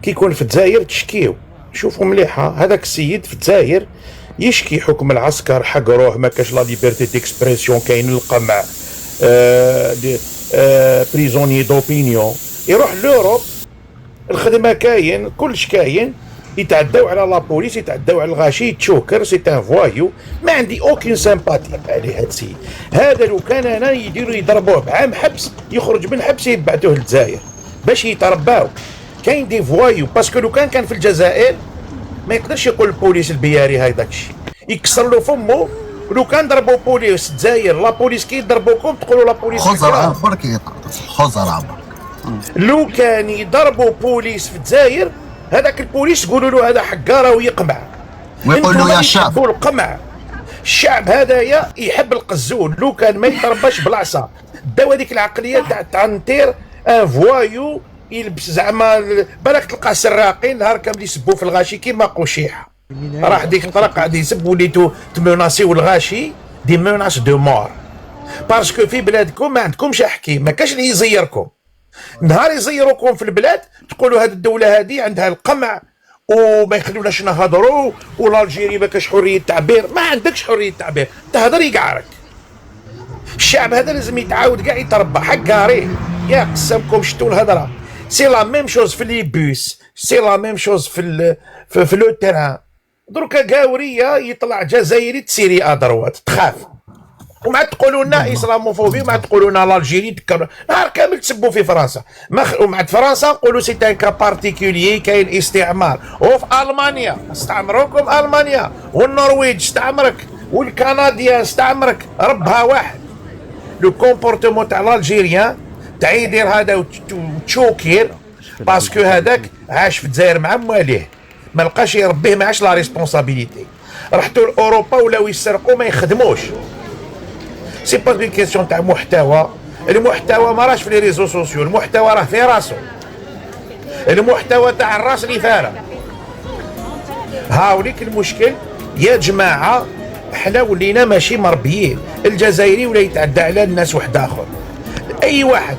كي يكون في الجزائر تشكيو. شوفوا مليحه، هذاك السيد في الجزائر يشكي حكم العسكر، حقروه، ما كاش لا ليبرتي ديكسبرسيون، كاين القمع، بريزوني دوبينيون. يروح لوروب، الخدمه كاين، كلش كاين، يتعداو على لابوليس، يتعداو على الغاشي، تشوكر، سي ان فوايو. ما عندي اوكين سامباتي عليه هاد السيد هذا. لو كان انا يديروا يضربوه بعام حبس، يخرج من حبس يبعثوه للجزائر باش يترباو. كاين دي فوايو، باسكو لو كان في الجزائر ما يقدرش يقول البوليس البياري هاي داكشي، يكسر له فمه. لو كان ضربوا بوليس الجزائر، لا بوليس كي يضربوكم تقولوا لا بوليس خزر برك خزر عمر. لو كان يضربوا بوليس في الجزائر، هذاك البوليس تقولوا له هذا حقاره ويقمع، ويقول له يا شعب. القمع. الشعب هذايا يحب القزون، لو كان ما يترباش بالعصا. داو هذيك العقليه تاع نتير ان فوايو، يلبس زعما بالك تلقى سراقين نهار كامل يسبوا في الغاشي كيما قشيح. راح ديك الطرق قاعد يسب، وليتو تموناسيو الغاشي دي موناس دو مور، باسكو في بلادكم ما عندكمش حكيم، ما كاش اللي يزيركم. نهار يزيروكم في البلاد تقولوا هذه الدوله هذه عندها القمع وما يخلوناش نهضروا، والالجيري ما كاش حريه تعبير. ما عندكش حريه تعبير، تهضر يقعرك. الشعب هذا لازم يتعاود كاع يتربى حقاريه. يا قسمكم شتو الهضره، سي لا ميم شوز في لي بوس، سي لا ميم شوز في لو تيران. دركا قاوريه يطلع جزائري تسيري ادروات تخاف، وما تقولوا لنا اسلاموفوبي، وما تقولوا لنا الالجيري نهار كامل تسبوا في فرنسا. ومع فرنسا نقولوا سي ان كا بارتيكوليي، كاين استعمار. وفي المانيا استعمروكم، المانيا والنرويج استعمرك، والكنديان استعمرك، ربها واحد. لو كومبورتمون تاع الالجيريان تاع يدير هذا وتشوكير، باسكو هذاك عاش في الجزائر مع مواليه، ما لقاش يربيه، ما عاش لا ريسبونسابيليتي. رحتوا لاوروبا ولاو يسرقوا ما يخدموش. سي با اون كيسيون تاع محتوى. المحتوى ما راش في لي ريزو سوسيو، المحتوى راه في راسو، المحتوى تاع الراس اللي فارغ. هاوليك المشكل يا جماعه، حنا ولينا ماشي مربيين. الجزائري ولا يتعدى على الناس واحد اخر، اي واحد